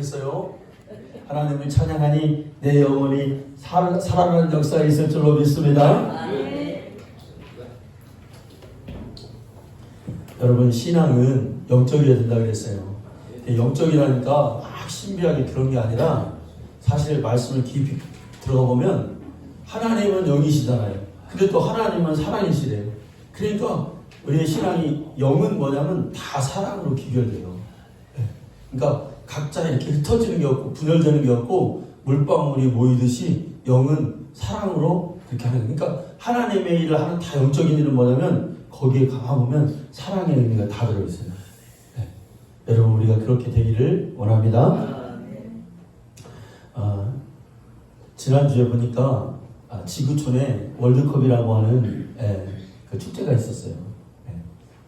모르겠어요. 하나님을 찬양하니 내 영혼이 살아나는 역사가 있을 줄로 믿습니다. 여러분, 신앙은 영적이어야 된다 그랬어요. 영적이라니까 막 신비하게 그런 게 아니라 사실 말씀을 깊이 들어가 보면 하나님은 영이시잖아요. 근데 또 하나님은 사랑이시래요. 그러니까 우리의 신앙이 영은 뭐냐면 다 사랑으로 귀결돼요. 그러니까 각자 이렇게 흩어지는 게 없고 분열되는 게 없고 물방울이 모이듯이 영은 사랑으로 그렇게 하는 거예요. 그러니까 하나님의 일을 하는 다 영적인 일은 뭐냐면 거기에 가보면 사랑의 의미가 다 들어있어요. 여러분, 우리가 그렇게 되기를 원합니다. 지난주에 보니까 지구촌에 월드컵이라고 하는 그 축제가 있었어요.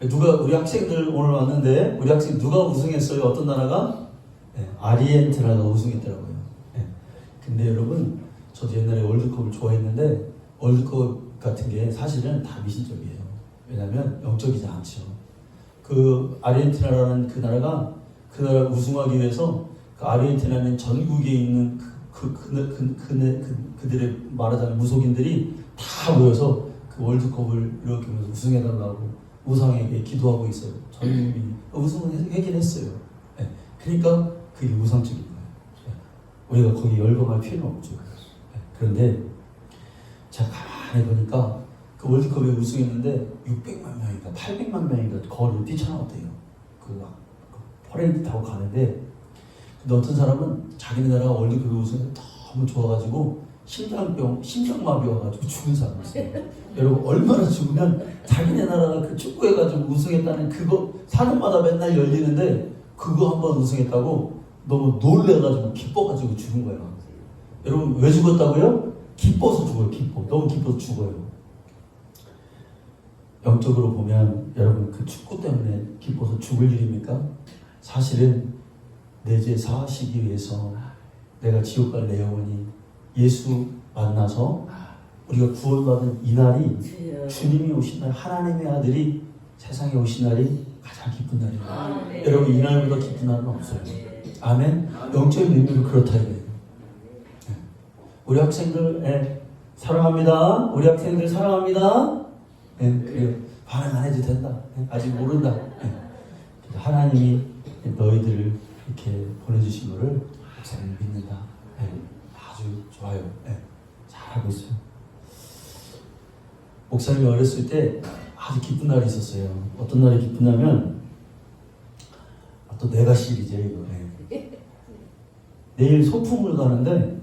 누가, 우리 학생들 오늘 왔는데 우리 학생 누가 우승했어요? 어떤 나라가? 아르헨티나가 우승했더라고요. 근데 여러분, 저도 옛날에 월드컵을 좋아했는데 월드컵 같은 게 사실은 다 미신적이에요. 왜냐하면 영적이지 않죠. 그 아르헨티나라는 그 나라가 그 나라 우승하기 위해서 그 아르헨티나는 전국에 있는 그들의 말하자면 무속인들이 다 모여서 그 월드컵을 이렇게 하면서 우승해달라고 우상에게 기도하고 있어요. 전국이 우승을 하긴 했어요. 그러니까 그게 우상적인 거예요. 우리가 거기 열광할 필요는 없죠. 그런데 제가 가만히 보니까 그 월드컵에 우승했는데 600만 명인가 800만 명인가 거리로 뛰쳐나왔대요. 그 퍼레이드 타고 가는데, 근데 어떤 사람은 자기네 나라가 월드컵에 우승해서 너무 좋아가지고 심장마비 와가지고 죽은 사람이 있어요. 여러분, 얼마나 죽으면 자기네 나라가 그 축구해가지고 우승했다는 그거 사년마다 맨날 열리는데 그거 한번 우승했다고 너무 놀래가지고 기뻐가지고 죽은 거예요. 여러분, 왜 죽었다고요? 기뻐서 죽어요. 너무 기뻐서 죽어요. 영적으로 보면 여러분, 그 축구 때문에 기뻐서 죽을 일입니까? 사실은 내 죄 사하시기 위해서 내가 지옥 갈 내 영혼이 예수 만나서 우리가 구원받은 이 날이 주님이 오신 날, 하나님의 아들이 세상에 오신 날이 가장 기쁜 날입니다. 여러분, 이 날보다 기쁜 날은 없어요. 아멘. 영적인 의미로 그렇다 이거예요. 우리 학생들 사랑합니다. 우리 학생들 사랑합니다. 그래요. 반응 안 해도 된다. 아직 모른다. 하나님이 너희들을 이렇게 보내주신 거를 목사님 믿는다. 아주 좋아요. 잘하고 있어요. 목사님이 어렸을 때 아주 기쁜 날이 있었어요. 어떤 날이 기쁘냐면, 또 내가 시리즈에 이거. 내일 소풍을 가는데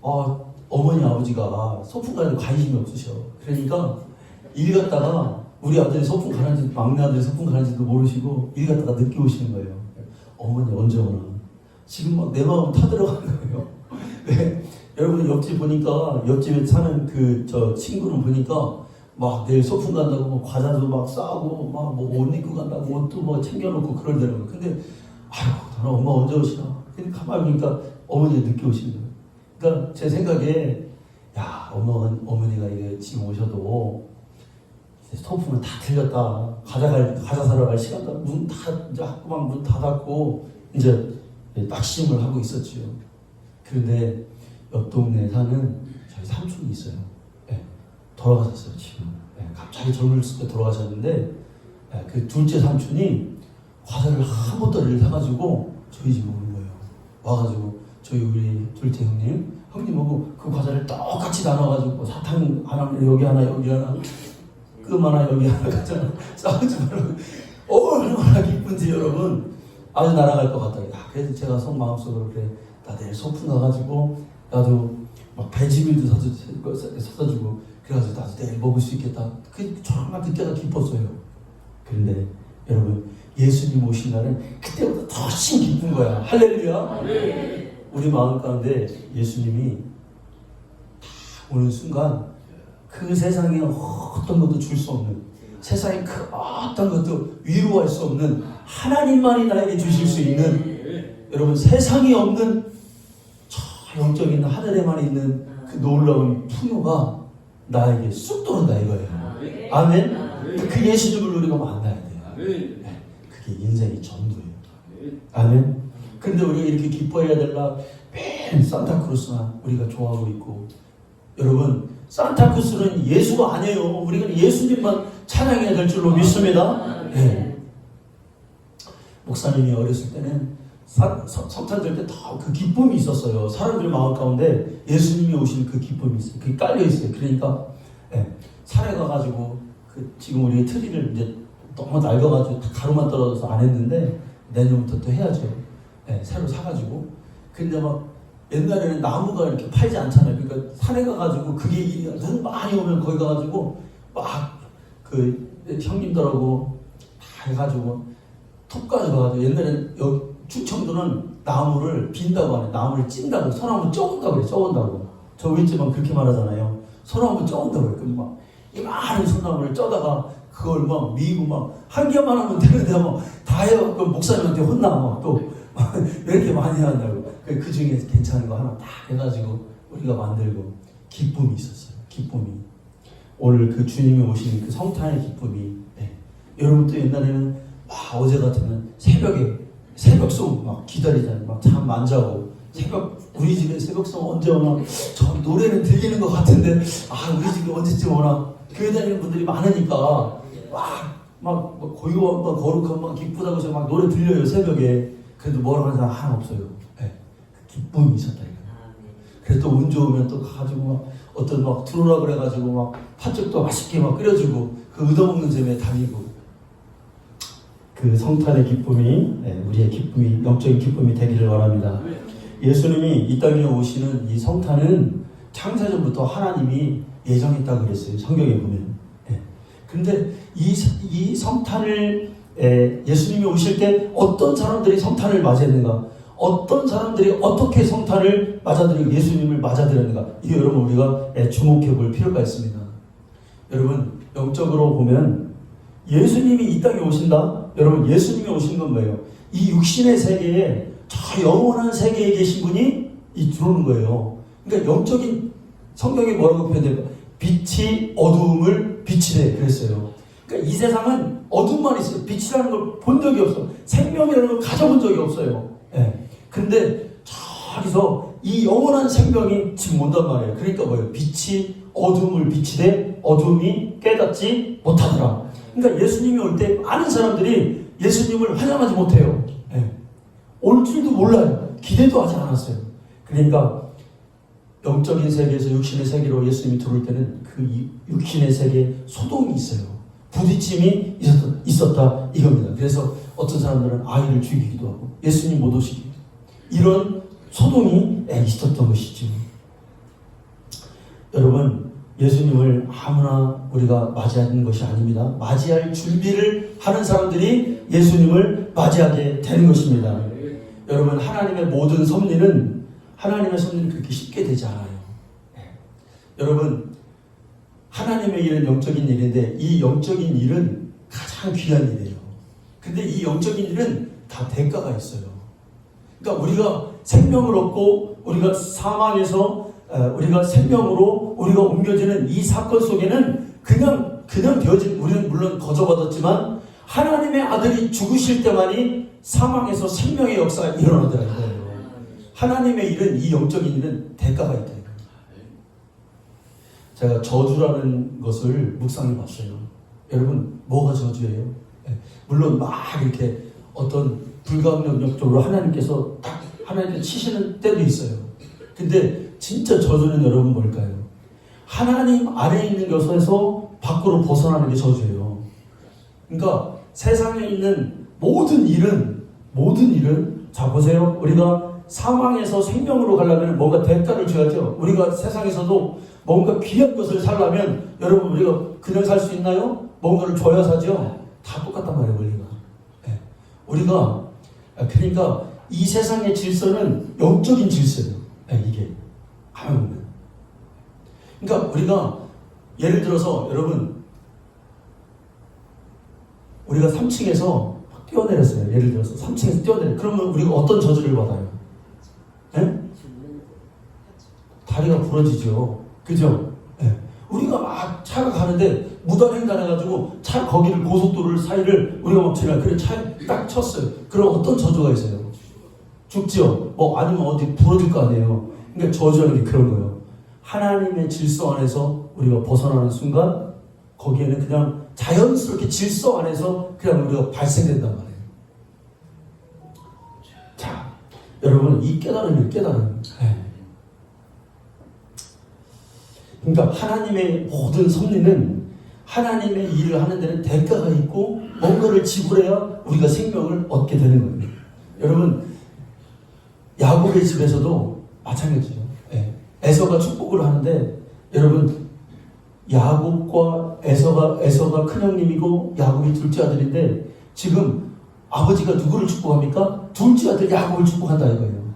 어머니 아버지가 소풍 가는 데 관심이 없으셔. 그러니까 일 갔다가 우리 아들이 소풍 가는지, 막내 아들이 소풍 가는지도 모르시고 일 갔다가 늦게 오시는 거예요. 어머니 언제 오나? 지금 막 내 마음 타들어가는 거예요. 네. 여러분, 옆집 보니까 옆집에 사는 저 친구는 보니까 막 내일 소풍 간다고 뭐 과자도 막 싸고 막 뭐 옷 입고 간다고 옷도 뭐 챙겨놓고 그러더라고요. 근데 나는 엄마 언제 오시나? 근데 가만히 보니까 어머니가 늦게 오시는 거예요. 그러니까 제 생각에 어머니가 이게 지금 오셔도 소풍은 다 틀렸다. 과자 사러 갈 시간도 이제 학교만 문 닫았고 이제 낙심을 하고 있었지요. 그런데 옆 동네에 사는 저희 삼촌이 있어요. 돌아가셨어요, 지금. 갑자기 젊었을 때 돌아가셨는데, 그 둘째 삼촌이 과자를 한 보따리를 사가지고 저희 집에 오는 거예요. 와가지고 우리 둘째 형님하고 그 과자를 똑같이 나눠가지고 사탕 하나, 여기 하나 끔 하나, 여기 하나 가잖아. 싸우지 말고. 얼마나 기쁜지 여러분. 아주 날아갈 것 같다. 그래서 제가 마음속으로 그래, 나 내일 소풍 가가지고 나도 막 배지밀도 사다 주고 그래가지고 나도 내일 먹을 수 있겠다. 정말 그때가 기뻤어요. 그런데 여러분, 예수님 오신 날은 그때보다 더 훨씬 기쁜 거야. 할렐루야. 우리 마음 가운데 예수님이 오는 순간 그 세상에 어떤 것도 줄 수 없는, 세상에 그 어떤 것도 위로할 수 없는 하나님만이 나에게 주실 수 있는, 여러분, 세상이 없는 저 영적인 하늘에만 있는 그 놀라운 풍요가 나에게 쑥 들어온다 이거예요. 아멘. 그 예수님을 우리가 만나야 돼요. 그게 인생의 전부예요. 아멘. 그런데 우리가 이렇게 기뻐해야 될라 맨 산타크루스나 우리가 좋아하고 있고, 여러분 산타크루스는 예수가 아니에요. 우리가 예수님만 찬양해야 될 줄로 믿습니다. 네. 목사님이 어렸을 때는 성탄 절 때 다 그 기쁨이 있었어요. 사람들 마음 가운데 예수님이 오신 그 기쁨이 있어요. 그게 깔려 있어요. 그러니까 산에 가가지고 지금 우리 트리를 이제 너무 낡아가지고 가루만 떨어져서 안 했는데 내년부터 또 해야죠. 새로 사가지고. 근데 막 옛날에는 나무가 이렇게 팔지 않잖아요. 그러니까 산에 가가지고 그게 눈 많이 오면 거기 가가지고 막 그 형님들하고 다 해가지고 톱 가져가가지고, 옛날에는 여기 충청도는 나무를 빈다고 하네. 나무를 찐다고, 소나무 쪄온다고 그래. 쪄온다고. 저 윗집은 그렇게 말하잖아요. 소나무 쪄온다고 그래. 그럼 막 이 많은 소나무를 쪄다가 그걸 막 미고 막 한 개만 하면 되는데 막 다 해갖고 목사님한테 혼나. 막 또 왜 이렇게 많이 한다고. 그 중에 괜찮은 거 하나 다 해가지고 우리가 만들고, 기쁨이 있었어요. 기쁨이. 오늘 그 주님이 오신 그 성탄의 기쁨이. 여러분 또 옛날에는 어제 같으면 새벽에 새벽송 막 기다리잖아요. 막 잠 안 자고 새벽, 우리 집에 새벽송 언제 오나, 저 노래는 들리는 것 같은데 우리 집에 언제쯤 오나. 교회 다니는 분들이 많으니까 막 고요한 막 거룩한 막 기쁘다고 해서 막 노래 들려요 새벽에. 그래도 뭐라고 하는 사람 하나 없어요. 그 기쁨이 있었다 이거. 그래서 또 운 좋으면 또 가가지고 막 어떤 막 들어오라 그래가지고 막 팥죽도 맛있게 막 끓여주고 그 얻어먹는 재미에 다니고. 그 성탄의 기쁨이, 우리의 기쁨이, 영적인 기쁨이 되기를 바랍니다. 예수님이 이 땅에 오시는 이 성탄은 창세전부터 하나님이 예정했다고 그랬어요. 성경에 보면. 근데 이 성탄을, 예수님이 오실 때 어떤 사람들이 성탄을 맞이했는가, 어떤 사람들이 어떻게 성탄을 맞아들이고 예수님을 맞아들였는가, 이게 여러분 우리가 주목해 볼 필요가 있습니다. 여러분 영적으로 보면 예수님이 이 땅에 오신다. 여러분 예수님이 오신 건 뭐예요? 이 육신의 세계에, 저 영원한 세계에 계신 분이 들어오는 거예요. 그러니까 영적인, 성경에 뭐라고 표현돼요? 빛이 어두움을 비치래 그랬어요. 그러니까 이 세상은 어둠만 있어요. 빛이라는 걸 본 적이 없어. 생명이라는 걸 가져본 적이 없어요. 근데 저기서 이 영원한 생명이 지금 온단 말이에요. 그러니까 뭐예요? 빛이 어둠을 비치되 어둠이 깨닫지 못하더라. 그러니까 예수님이 올 때 많은 사람들이 예수님을 환영하지 못해요. 올 줄도 몰라요. 기대도 하지 않았어요. 그러니까 영적인 세계에서 육신의 세계로 예수님이 들어올 때는 그 육신의 세계에 소동이 있어요. 부딪힘이 있었다 이겁니다. 그래서 어떤 사람들은 아이를 죽이기도 하고 예수님 못 오시게, 이런 소동이 있었던 것이죠. 여러분 예수님을 아무나 우리가 맞이하는 것이 아닙니다. 맞이할 준비를 하는 사람들이 예수님을 맞이하게 되는 것입니다. 여러분 하나님의 모든 섭리는, 하나님의 섭리는 그렇게 쉽게 되지 않아요. 여러분 하나님의 일은 영적인 일인데 이 영적인 일은 가장 귀한 일이에요. 근데 이 영적인 일은 다 대가가 있어요. 그러니까 우리가 생명을 얻고 우리가 사망에서 우리가 생명으로 우리가 옮겨지는 이 사건 속에는 그냥 되어진, 우리는 물론 거저받았지만 하나님의 아들이 죽으실 때만이 사망에서 생명의 역사가 일어나더라고요. 하나님의 일은, 이 영적인 일은 대가가 있다. 제가 저주라는 것을 묵상해 봤어요. 여러분 뭐가 저주예요? 물론 막 이렇게 어떤 불가항력적으로 하나님께서 딱 하나님께 치시는 때도 있어요. 근데 진짜 저주는 여러분 뭘까요? 하나님 안에 있는 것에서 밖으로 벗어나는 게 저주예요. 그러니까 세상에 있는 모든 일은 자 보세요. 우리가 사망에서 생명으로 가려면 뭔가 대가를 줘야죠. 우리가 세상에서도 뭔가 귀한 것을 살려면 여러분 우리가 그냥 살 수 있나요? 뭔가를 줘야 사죠. 다 똑같단 말이에요. 우리가 그러니까 이 세상의 질서는 영적인 질서예요. 이게 하면, 그러니까 우리가 예를 들어서 여러분 우리가 3층에서 뛰어내렸어요. 예를 들어서 3층에서 뛰어내려. 그러면 우리가 어떤 저주를 받아요? 다리가 부러지죠. 그죠? 우리가 막 차가 가는데 무단횡단해가지고 차 거기를, 고속도로를 사이를 우리가 막 지나, 그래 차에 딱 쳤어요. 그럼 어떤 저주가 있어요? 죽지요. 아니면 어디 부러질 거 아니에요. 그러니까 저주하는 게 그런 거예요. 하나님의 질서 안에서 우리가 벗어나는 순간 거기에는 그냥 자연스럽게 질서 안에서 그냥 우리가 발생된단 말이에요. 자, 여러분 이 깨달음이 깨달음. 그러니까 하나님의 모든 섭리는 하나님의 일을 하는 데는 대가가 있고 뭔가를 지불해야 우리가 생명을 얻게 되는 거예요. 여러분 야곱의 집에서도 마찬가지죠. 에서가 축복을 하는데 여러분 야곱과 에서가 큰형님이고 야곱이 둘째 아들인데 지금 아버지가 누구를 축복합니까? 둘째 아들 야곱을 축복한다 이거예요.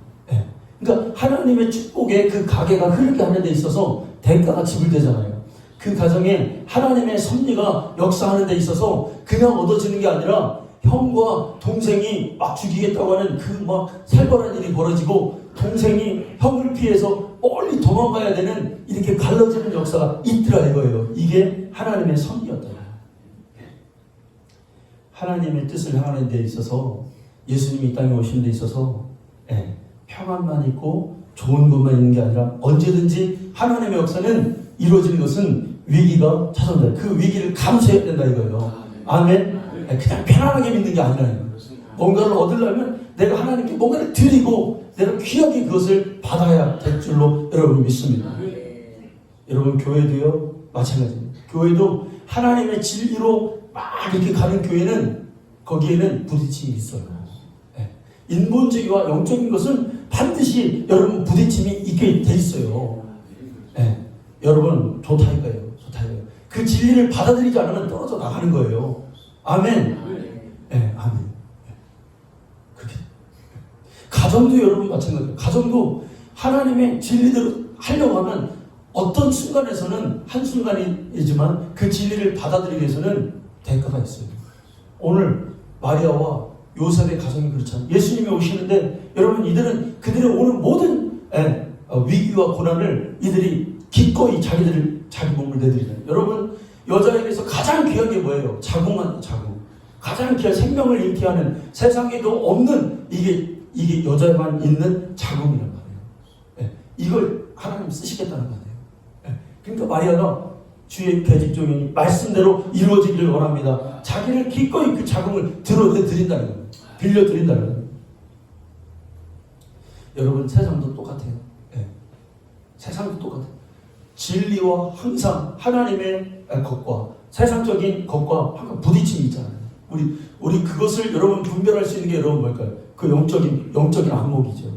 그러니까 하나님의 축복에 그 가게가 흐르게 하는 데 있어서 대가가 지불되잖아요. 그 가정에 하나님의 섭리가 역사하는 데 있어서 그냥 얻어지는 게 아니라 형과 동생이 막 죽이겠다고 하는 그 막 살벌한 일이 벌어지고 동생이 형을 피해서 멀리 도망가야 되는 이렇게 갈라지는 역사가 있더라 이거예요. 이게 하나님의 섭리였다. 하나님의 뜻을 향하는 데 있어서 예수님이 이 땅에 오신 데 있어서 평안만 있고 좋은 것만 있는 게 아니라 언제든지 하나님의 역사는 이루어지는 것은 위기가 찾아온다. 그 위기를 감수해야 된다 이거예요. 아멘. 그냥 편안하게 믿는 게 아니라요. 뭔가를 얻으려면 내가 하나님께 뭔가를 드리고 내가 귀하게 그것을 받아야 될 줄로 여러분 믿습니다. 여러분 교회도요 마찬가지입니다. 교회도 하나님의 진리로 막 이렇게 가는 교회는 거기에는 부딪힘이 있어요. 인본주의와 영적인 것은 반드시 여러분 부딪힘이 있게 돼 있어요. 여러분 좋다 이거예요. 좋다 이거예요. 그 진리를 받아들이지 않으면 떨어져 나가는 거예요. 아멘. 아멘. 그렇게. 가정도 여러분 마찬가지예요. 가정도 하나님의 진리대로 하려고 하면 어떤 순간에서는 한순간이지만 그 진리를 받아들이기 위해서는 대가가 있어요. 오늘 마리아와 요셉의 가정이 그렇잖아요. 예수님이 오시는데 여러분 이들은 그들의 오는 모든 위기와 고난을 이들이 기꺼이 자기 몸을 내드리잖아요. 여러분 여자에게서 가장 귀한 게 뭐예요? 자궁. 가장 귀한 생명을 잉태하는 세상에도 없는 이게 여자에만 있는 자궁이란 말이에요. 이걸 하나님 쓰시겠다는 말이에요. 그러니까 마리아가 주의 계집종이니 말씀대로 이루어지기를 원합니다. 자기를 기꺼이 그 자궁을 드린다는 거예요. 빌려드린다는 거예요. 여러분 세상도 똑같아요. 세상도 똑같아요. 진리와 항상 하나님의 것과 세상적인 것과 항상 부딪힘이 있잖아요. 우리 그것을 여러분 분별할 수 있는 게 여러분 뭘까요? 그 영적인 안목이죠.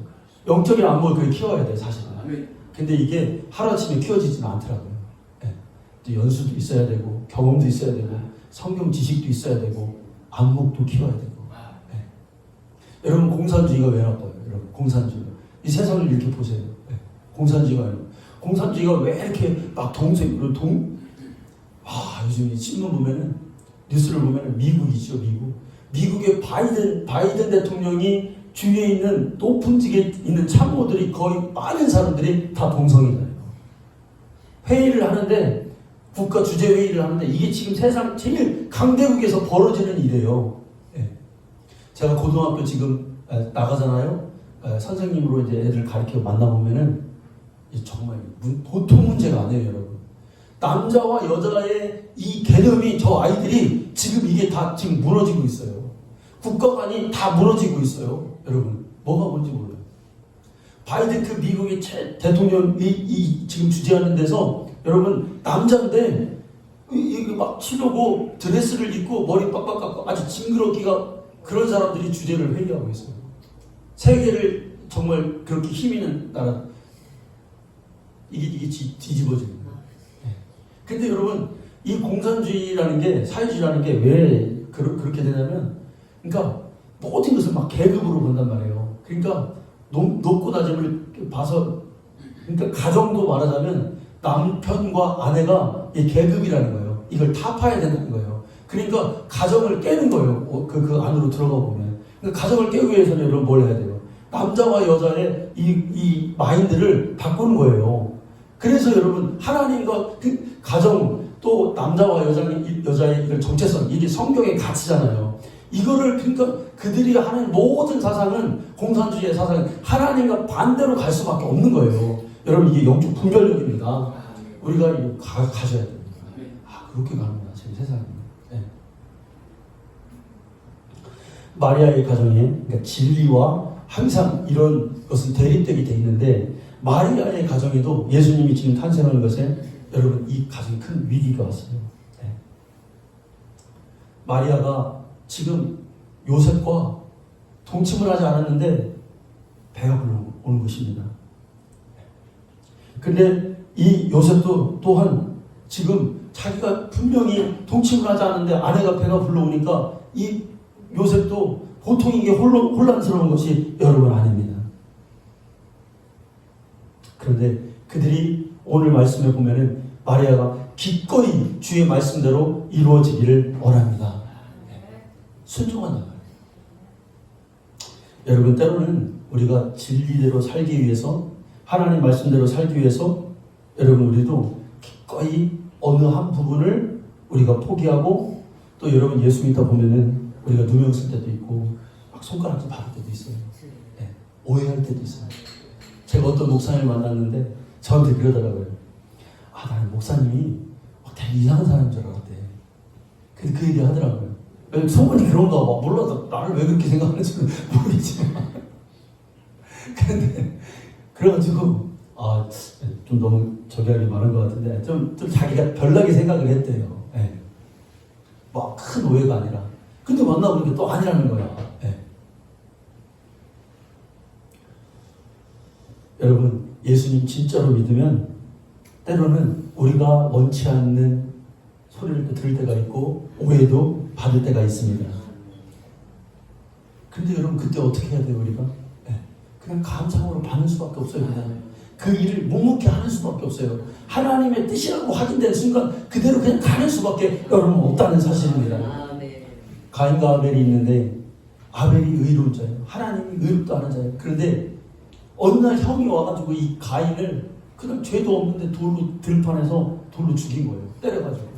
영적인 안목을 그렇게 키워야 돼요, 사실은. 근데 이게 하루아침에 키워지지는 않더라고요. 연수도 있어야 되고 경험도 있어야 되고 성경 지식도 있어야 되고 안목도 키워야 되고. 여러분 공산주의가 왜 나빠요? 여러분 공산주의가 이 세상을 이렇게 보세요. 공산주의가 왜 이렇게 막 요즘 이 신문 보면은 뉴스를 보면은 미국이죠, 미국의 바이든 대통령이 주위에 있는 높은 직에 있는 참모들이 거의 많은 사람들이 다 동성이잖아요. 회의를 하는데 국가 주재 회의를 하는데 이게 지금 세상 제일 강대국에서 벌어지는 일이에요. 제가 고등학교 지금 나가잖아요. 선생님으로 이제 애들 가르쳐 만나보면은 정말 보통 문제가 아니에요, 여러분. 남자와 여자의 이 개념이 저 아이들이 지금 이게 다 지금 무너지고 있어요. 국가관이 다 무너지고 있어요, 여러분. 뭐가 뭔지 몰라요. 바이든 그 미국의 대통령이 지금 주재하는 데서 여러분 남자인데 이거 막 치려고 드레스를 입고 머리 빡빡 깎고 아주 징그럽기가 그런 사람들이 주재를 회의하고 있어요. 세계를 정말 그렇게 힘 있는 나라. 이게 뒤집어지는 거예요. 근데 여러분 이 공산주의라는 게 사회주의라는 게 왜 그렇게 되냐면 그러니까 모든 것을 막 계급으로 본단 말이에요. 그러니까 높고 낮음을 봐서 그러니까 가정도 말하자면 남편과 아내가 이 계급이라는 거예요. 이걸 타파해야 된다는 거예요. 그러니까 가정을 깨는 거예요. 그 안으로 들어가 보면. 그러니까 가정을 깨기 위해서는 여러분 뭘 해야 돼요? 남자와 여자의 이 마인드를 바꾸는 거예요. 그래서 여러분 하나님과 그 가정 또 남자와 여자의 이걸 정체성 이게 성경의 가치잖아요. 이거를 그러니까 그들이 하는 모든 사상은 공산주의의 사상은 하나님과 반대로 갈 수밖에 없는 거예요. 여러분 이게 영적 분별력입니다. 우리가 이거 가져야 됩니다. 그렇게 가는구나 지금 세상이. 네. 마리아의 가정에 그러니까 진리와 항상 이런 것은 대립되게 돼 있는데 마리아의 가정에도 예수님이 지금 탄생하는 것에 여러분 이 가정에 큰 위기가 왔어요. 네. 마리아가 지금 요셉과 동침을 하지 않았는데 배가 불러오는 것입니다. 근데 이 요셉도 또한 지금 자기가 분명히 동침을 하지 않았는데 아내가 배가 불러오니까 이 요셉도 보통 이게 혼란스러운 것이 여러분 아닙니다. 그런데 그들이 오늘 말씀에 보면은 마리아가 기꺼이 주의 말씀대로 이루어지기를 원합니다. 순종한다. 여러분 때로는 우리가 진리대로 살기 위해서 하나님 말씀대로 살기 위해서 여러분 우리도 기꺼이 어느 한 부분을 우리가 포기하고 또 여러분 예수 믿다 보면은 우리가 누명 쓸 때도 있고 막 손가락질 받을 때도 있어요. 네. 오해할 때도 있어요. 제가 어떤 목사님을 만났는데 저한테 그러더라고요. 나는 목사님이 되게 이상한 사람인 줄 알았대. 근데 그 얘기 하더라고요. 소문이 그런가 봐. 몰라도 나를 왜 그렇게 생각하는지는 모르겠지만. 근데 그래가지고 좀 너무 저기 하기 많은 것 같은데 좀 자기가 별나게 생각을 했대요. 네. 막 큰 오해가 아니라. 근데 만나보니까 또 아니라는 거야. 네. 여러분 예수님 진짜로 믿으면 때로는 우리가 원치 않는 소리를 또 들을 때가 있고 오해도 받을 때가 있습니다. 근데 여러분 그때 어떻게 해야 돼요 우리가? 네. 그냥 감사함으로 받는 수밖에 없어요. 그냥 그 일을 묵묵히 하는 수밖에 없어요. 하나님의 뜻이라고 확인되는 순간 그대로 그냥 가는 수밖에 여러분 없다는 사실입니다. 가인과 아벨이 있는데 아벨이 의로운 자예요. 하나님이 의롭다 하는 자예요. 그런데 어느 날 형이 와가지고 이 가인을 그냥 죄도 없는데 들판에서 돌로 죽인 거예요. 때려가지고.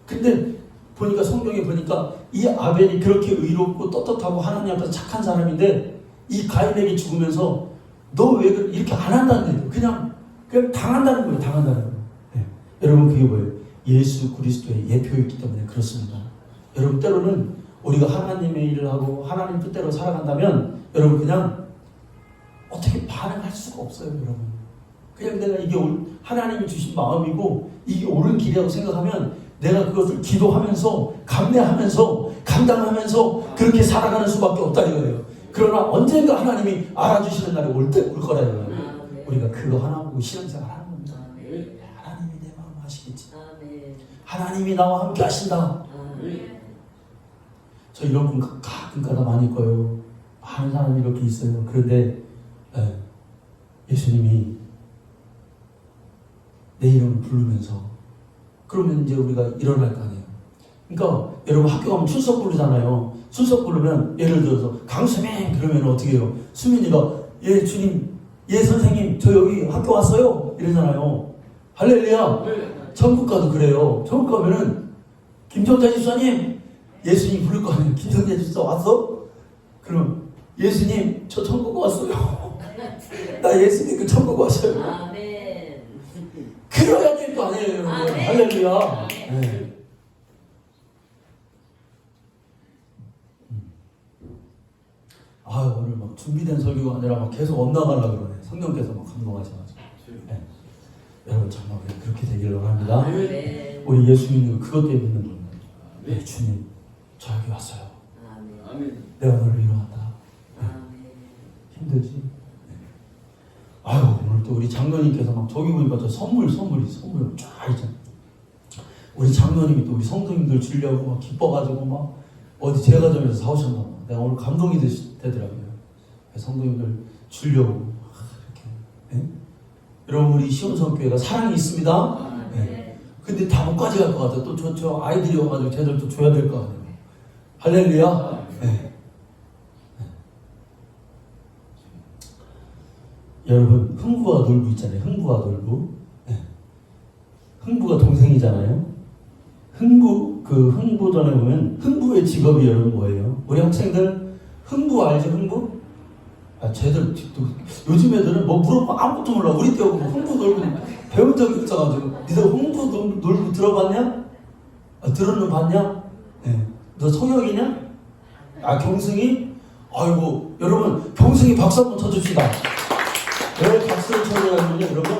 근데 보니까 성경에 보니까 이 아벨이 그렇게 의롭고 떳떳하고 하나님 앞에서 착한 사람인데 이 가인에게 죽으면서 너 왜 이렇게 안 한다는 거예요. 그냥 당한다는 거예요. 당한다는 거예요. 네. 여러분 그게 뭐예요? 예수 그리스도의 예표였기 때문에 그렇습니다. 여러분 때로는 우리가 하나님의 일을 하고 하나님 뜻대로 살아간다면 여러분 그냥 어떻게 반응할 수가 없어요. 여러분 그냥 내가 이게 하나님이 주신 마음이고 이게 옳은 길이라고 생각하면 내가 그것을 기도하면서 감내하면서 감당하면서 그렇게 살아가는 수밖에 없다는 거예요. 그러나 언젠가 하나님이 알아주시는 날이 올 거라요. 우리가 그거 하나 보고 신앙생활 하는 겁니다. 하나님이 내 마음 아시겠지. 하나님이 나와 함께 하신다. 저 이런 분 가끔가다 많이 있고요. 많은 사람이 이렇게 있어요. 그런데 예수님이 내 이름을 부르면서 그러면 이제 우리가 일어날 거 아니에요. 그러니까 여러분 학교 가면 출석 부르잖아요. 출석 부르면 예를 들어서 강수민 그러면 어떻게 해요? 수민이가 예 주님 예 선생님 저 여기 학교 왔어요 이러잖아요. 할렐루야. 천국 가도 그래요. 천국 가면은 김정자 집사님 예수님 부를 거 아니에요. 김정자 집사 왔어? 그럼 예수님 저 천국 왔어요. 나 예수님 그 천국 왔어요. 아멘. 그래야 될 거 아니에요 여러분. 할렐루야. 네. 오늘 막 준비된 설교가 아니라 막 계속 엇나가려고 그러네. 성령께서 막 감동하셔가지고. 네. 여러분 정말 그렇게 되기를 원합니다. 네. 우리 예수 믿는 거 그것 때문에 믿는 겁니다. 네. 주님 저 여기 왔어요. 아멘. 내가 너를 위로한다. 네. 힘들지? 네. 오늘 또 우리 장로님께서 막 저기 보니까 저 선물 쫙 있잖아. 우리 장로님이 또 우리 성도님들 주려고 막 기뻐가지고 막 어디 제과점에서 사오셨나 봐. 내가 오늘 감동이 되더라고요. 성도님들 주려고 이렇게. 네? 여러분 우리 시온성교회가 사랑이 있습니다. 네. 근데 다 못 가져갈 것 같아요. 또 저 아이들이 와가지고 쟤들 또 줘야 될 거 아니에요. 할렐루야. 네. 여러분 흥부와 놀부 있잖아요. 흥부와 놀부. 네. 흥부가 동생이잖아요. 흥부전에 보면 흥부의 직업이 여러분 뭐예요? 우리 학생들 흥부 알지? 흥부? 쟤들 요즘 애들은 뭐 물어보면 아무것도 몰라. 우리 때하고 뭐 흥부 놀고 배운 적이 없어가지고. 니들 흥부 놀고 들어봤냐? 들어는 봤냐? 네. 너 성혁이냐? 경승이? 아이고 여러분 경승이 박수 한번 쳐줍시다. 왜 박수를 쳐줘야 하냐면 여러분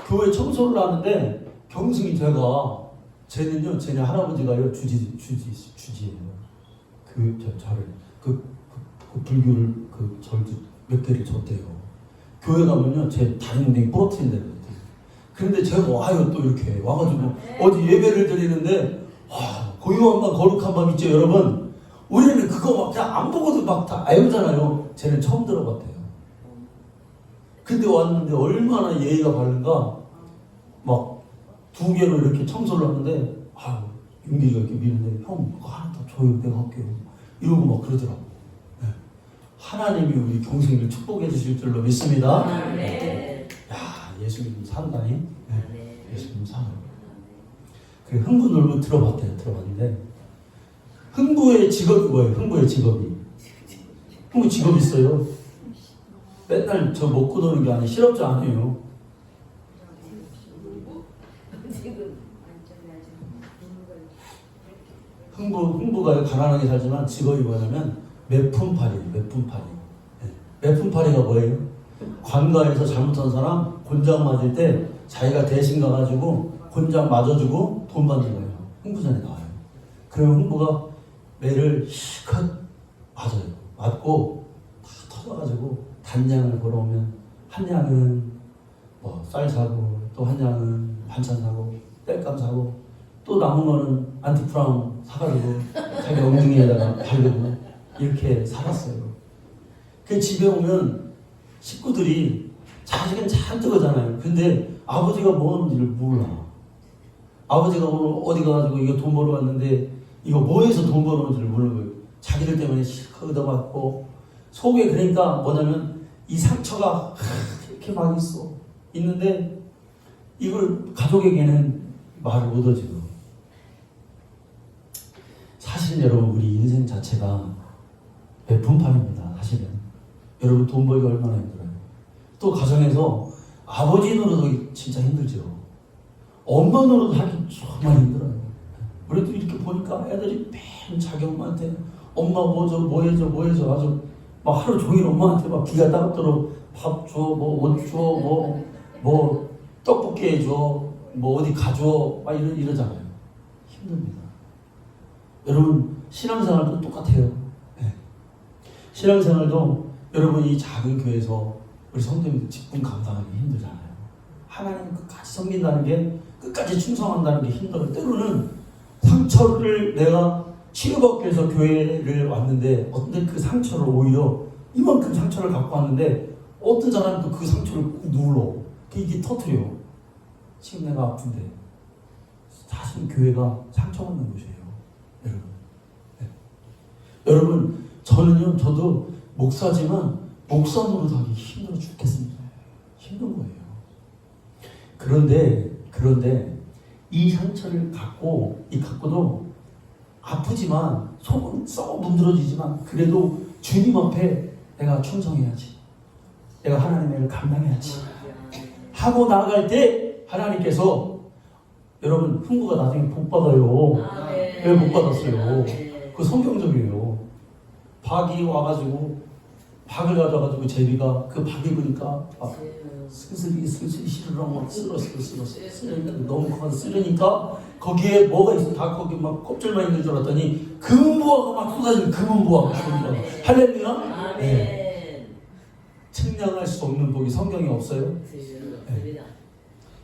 교회 청소를 하는데 경승이 쟤는 할아버지가요 주지예요. 그 불교를 절도 몇 개를 줬대요. 교회 가면요 제 다리뭉댕이 부러뜨린다고 그랬대요. 그런데 제가 와요 또 이렇게 와가지고 어디 예배를 드리는데 고요한 밤 거룩한 밤 있죠 여러분. 우리는 그거 막 그냥 안 보고도 막 다 알잖아요. 쟤는 처음 들어봤대요. 근데 왔는데 얼마나 예의가 바른가. 막 2개로 이렇게 청소를 하는데 윤기가 이렇게 미는데 형 그거 하나 더 줘요 내가 할게요 이러고 막 그러더라고. 네. 하나님이 우리 경승이를 축복해 주실 줄로 믿습니다. 네. 야 예수님 산다니. 네. 예수님 산다. 그래 흥부 놀고 들어봤는데 흥부의 직업이 뭐예요? 흥부의 직업이 흥부 직업 있어요. 맨날 저 먹고 노는 게 아니에요. 실업자 아니에요. 흥부가 가난하게 살지만 직업이 뭐냐면 매품팔이에요. 매품팔이. 네. 매품팔이가 뭐예요? 관가에서 잘못한 사람 곤장 맞을 때 자기가 대신 가가지고 곤장 맞아주고 돈 받는 거예요. 흥부전에 나와요. 그러면 흥부가 매를 실컷 맞아요. 맞고 다 터져가지고 단양을 걸어오면 한 양은 뭐 쌀 사고 또 한 양은 반찬 사고 땔감 사고 또 남은 거는 안티프람 사가지고 자기 엉덩이에다가 바르고 이렇게 살았어요. 그 집에 오면 식구들이 자식은 잔뜩 하잖아요. 근데 아버지가 뭐 하는지를 몰라. 아버지가 어디 가가지고 이거 돈 벌어 왔는데 이거 뭐해서 돈 벌어오는지를 모르는 거예요. 자기들 때문에 실컷 얻어맞고 속에 그러니까 뭐냐면 이 상처가 이렇게 막 있는데 이걸 가족에게는 말을 못하지고. 사실 여러분 우리 인생 자체가 매품판입니다. 사실은 여러분 돈 벌기 얼마나 힘들어요. 또 가정에서 아버지 노릇하기 진짜 힘들죠. 엄마 노릇하기 정말 힘들어요. 우리도 이렇게 보니까 애들이 맨 자기 엄마한테 엄마 뭐 해줘 아주 막 하루 종일 엄마한테 막 기가 따갑도록 밥 줘, 뭐 옷 줘, 뭐 떡볶이 해줘, 뭐 어디 가줘 막 이러잖아요. 힘듭니다. 여러분 신앙생활도 똑같아요. 네. 신앙생활도 여러분 이 작은 교회에서 우리 성도님들 직분 감당하기 힘들잖아요. 하나님 끝까지 섬긴다는 게 끝까지 충성한다는 게 힘들어요. 때로는 상처를 내가 치료받기 위해서 교회를 왔는데 어떤 그 상처를 오히려 이만큼 상처를 갖고 왔는데 어떤 사람은 또 그 상처를 꾹 눌러. 이게 터트려. 지금 내가 아픈데 사실 교회가 상처받는 곳이에요. 여러분. 네. 여러분 저도 목사지만 목사 노릇하기 힘들어 죽겠습니다. 힘든 거예요. 그런데 이 상처를 갖고도 아프지만 속은 썩 문드러지지만 그래도 주님 앞에 내가 충성해야지. 내가 하나님의 일을 감당해야지. 하고 나아갈 때 하나님께서 여러분 흥부가 나중에 복 받아요. 왜 복 받았어요? 그 성경적이에요. 박이 와가지고 박을 가져가지고 제비가 그 박 입으니까 슬슬이 시르렁 쓰러니까 너무 커서 쓰르니까 거기에 뭐가 있어? 다 거기 막 껍질만 있는 줄 알았더니 금은보화가 막 쏟아지는 금은보화가 할렐루야. 네. 측량할 수 없는 복이 성경에 없어요. 네.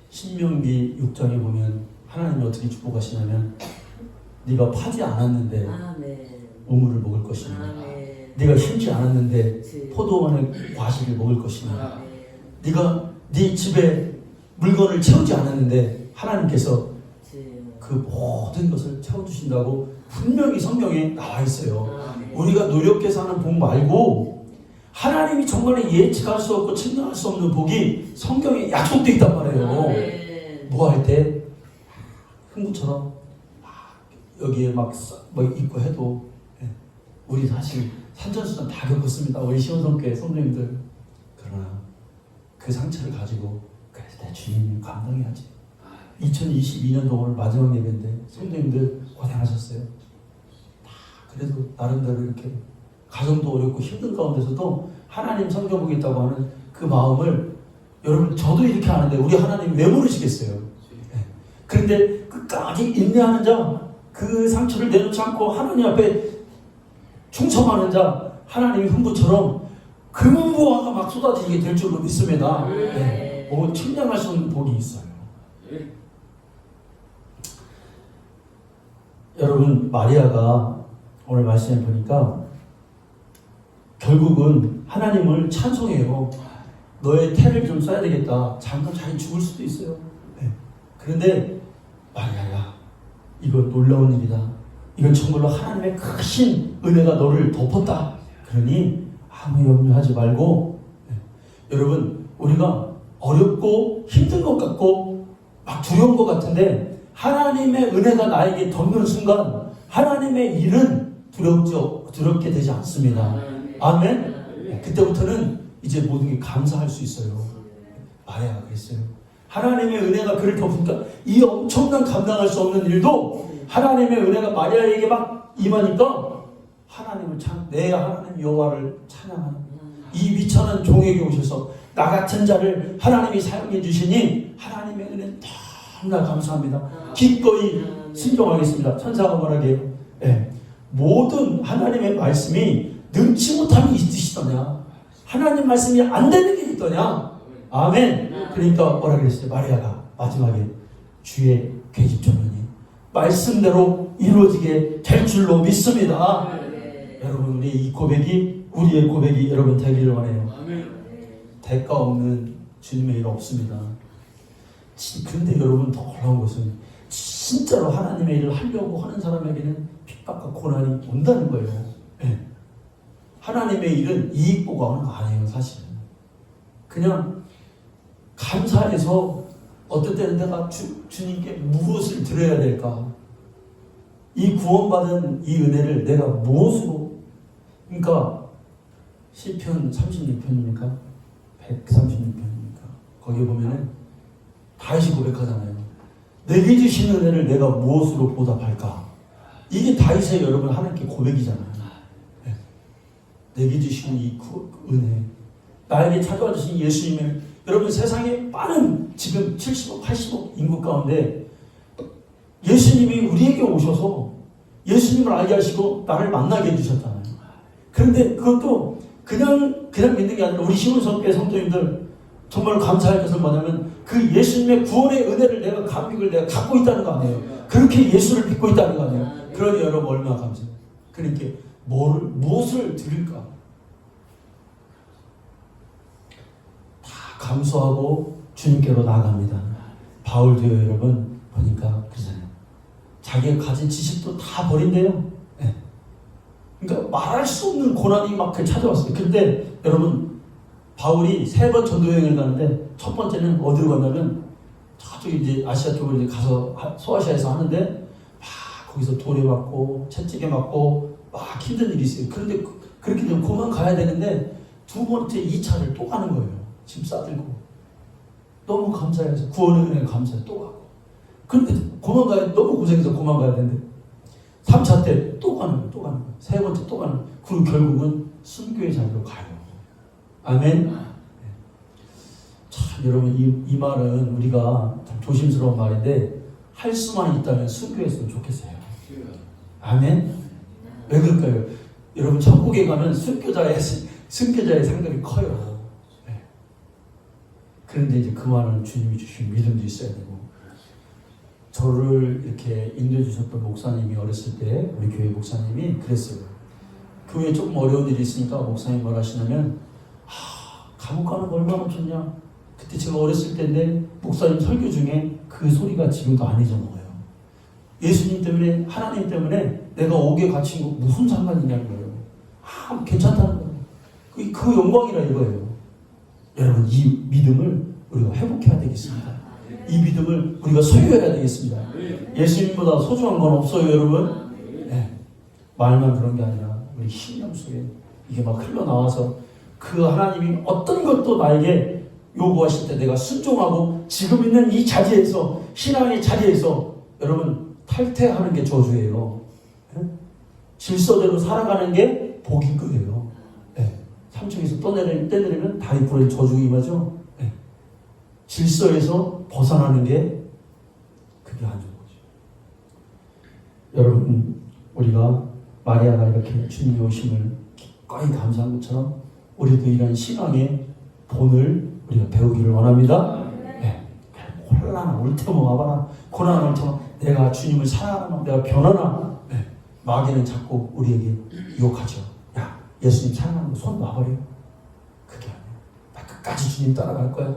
신명기 6장에 보면 하나님이 어떻게 축복하시냐면 네가 파지 않았는데 우물을 먹을 것이며 네가 심지 않았는데 포도원의 과실을 먹을 것이며 네가 네 집에 물건을 채우지 않았는데 하나님께서 그 모든 것을 채워주신다고 분명히 성경에 나와 있어요. 우리가 노력해서 하는 복 말고 하나님이 정말 예측할 수 없고 측량할 수 없는 복이 성경에 약속되어 있단 말이에요. 뭐 할 때? 흥부처럼 여기에 막 있고 해도 우리 사실 산전수전 다 겪었습니다. 우리 시온성교회 성도님들. 그러나 그 상처를 가지고 그래서 내 주님님 감당해야지. 2022년도 오늘 마지막 예배인데 성도님들 고생하셨어요. 다 그래도 나름대로 이렇게 가정도 어렵고 힘든 가운데서도 하나님 섬겨보겠다고 하는 그 마음을 여러분 저도 이렇게 하는데 우리 하나님 왜 모르시겠어요? 그런데 끝까지 인내하는 자, 그 상처를 내놓지 않고 하나님 앞에 충성하는 자, 하나님의 흥부처럼 금부화가 막 쏟아지게 될 줄로 믿습니다. 청량할 수 있는 복이 있어요. 여러분, 마리아가 오늘 말씀해 보니까 결국은 하나님을 찬송해요. 너의 태를 좀 써야 되겠다. 잠깐 자기 죽을 수도 있어요. 그런데 마리아야, 이거 놀라운 일이다. 이건 정말로 하나님의 크신 은혜가 너를 덮었다. 그러니 아무 염려하지 말고 여러분, 우리가 어렵고 힘든 것 같고 막 두려운 것 같은데 하나님의 은혜가 나에게 덮는 순간 하나님의 일은 두렵게 되지 않습니다. 아멘. 그때부터는 이제 모든 게 감사할 수 있어요. 마리아가 그랬어요. 하나님의 은혜가 그를 덮으니까 이 엄청난 감당할 수 없는 일도 하나님의 은혜가 마리아에게 막 임하니까 하나님을 내 하나님 여호와를 찬양하는 이 위천한 종에게 오셔서 나 같은 자를 하나님이 사용해 주시니 하나님의 은혜는 너무나 감사합니다. 기꺼이 순종하겠습니다. 천사가 말하기에 모든 하나님의 말씀이 능치 못함이 있으시더냐, 하나님 말씀이 안 되는 게 있더냐. 아멘. 그러니까 뭐라 그랬어요? 마리아가 마지막에 주의 계집종이니 말씀대로 이루어지게 될 줄로 믿습니다. 여러분, 우리의 고백이 여러분 되기를 원해요. 대가 없는 주님의 일 없습니다. 그런데 여러분, 더 놀라운 것은 진짜로 하나님의 일을 하려고 하는 사람에게는 핍박과 고난이 온다는 거예요. 하나님의 일은 이익 보고 하는 거 아니에요. 사실은 그냥 감사해서 어떨 때는 내가 주님께 무엇을 드려야 될까? 이 구원받은 이 은혜를 내가 무엇으로, 그러니까 시편 36편입니까? 136편입니까? 거기에 보면은 다윗이 고백하잖아요. 내게 주신 은혜를 내가 무엇으로 보답할까? 이게 다윗의 여러분 하나님께 고백이잖아요. 내게 주신 이 은혜, 나에게 찾아와 주신 예수님을, 여러분 세상에 많은 지금 70억, 80억 인구 가운데 예수님이 우리에게 오셔서 예수님을 알게 하시고 나를 만나게 해주셨잖아요. 그런데 그것도 그냥 믿는 게 아니라 우리 시온성교회 성도님들 정말 감사할 것은 뭐냐면 그 예수님의 구원의 은혜를 내가 감격을 내가 갖고 있다는 거 아니에요. 그렇게 예수를 믿고 있다는 거 아니에요. 그러니 여러분 얼마나 감사해요. 그러니까 무엇을 드릴까? 다 감수하고 주님께로 나아갑니다. 바울도요, 여러분 보니까 그러잖아요. 자기가 가진 지식도 다 버린대요. 그러니까 말할 수 없는 고난이 막 찾아왔어요. 근데 여러분, 바울이 3번 전도여행을 가는데 첫 번째는 어디로 갔냐면 저쪽에 이제 아시아 쪽으로 이제 가서 소아시아에서 하는데 막 거기서 돌에 맞고 채찍에 맞고 막 힘든 일이 있어요. 그런데 그렇게 되면 그만 가야 되는데 두 번째 2차를 또 가는 거예요. 짐 싸들고. 너무 감사해서 구원의 은혜에 감사해 또 가고. 그런데 그만 가야, 너무 고생해서 그만 가야 되는데 3차 때 또 가는 거예요. 또 가는 거예요. 세 번째 또 가는 거예요. 그리고 결국은 순교의 자리로 가요. 아멘. 참 여러분, 이 말은 우리가 참 조심스러운 말인데 할 수만 있다면 순교했으면 좋겠어요. 아멘. 왜 그럴까요? 여러분, 천국에 가면 순교자의 상급이 커요. 그런데 이제 그 말은 주님이 주신 믿음도 있어야 되고, 저를 이렇게 인도해 주셨던 목사님이 어렸을 때 우리 교회 목사님이 그랬어요. 교회에 조금 어려운 일이 있으니까 목사님이 뭘 하시냐면 감옥 가는 거 얼마나 좋냐. 그때 제가 어렸을 때인데 목사님 설교 중에 그 소리가 지금도 안 잊어먹어요. 예수님 때문에, 하나님 때문에 내가 옥에 갇힌 거 무슨 상관이냐는 거예요. 괜찮다는 거예요. 그 영광이라 이거예요. 여러분, 이 믿음을 우리가 회복해야 되겠습니다. 이 믿음을 우리가 소유해야 되겠습니다. 예수님보다 소중한 건 없어요, 여러분. 네. 말만 그런 게 아니라 우리 신념 속에 이게 막 흘러나와서 그 하나님이 어떤 것도 나에게 요구하실 때 내가 순종하고 지금 있는 이 자리에서, 신앙의 자리에서 여러분 탈퇴하는 게 저주예요. 네? 질서대로 살아가는 게 복인 거예요. 네. 산중에서 떠내리면 다리 부러진 저주 임하죠. 네. 질서에서 벗어나는 게 그게 안 좋은 거죠. 여러분, 우리가 마리아가 이렇게 주님의 오심을 기꺼이 감사한 것처럼 우리도 이런 신앙의 본을 우리가 배우기를 원합니다. 네. 혼란 올 때만 와봐라. 고난 올 때만 내가 주님을 사랑하나, 내가 변하나. 네. 마귀는 자꾸 우리에게 유혹하죠. 야, 예수님 사랑하는 거 손 놔버려. 그게 아니야. 나 끝까지 주님 따라갈 거야.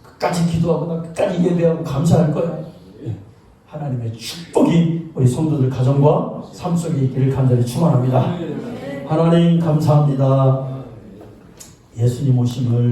끝까지 기도하고 나 끝까지 예배하고 감사할 거야. 네. 하나님의 축복이 우리 성도들 가정과 삶 속에 있기를 간절히 축원합니다. 하나님 감사합니다. 예수님 오심을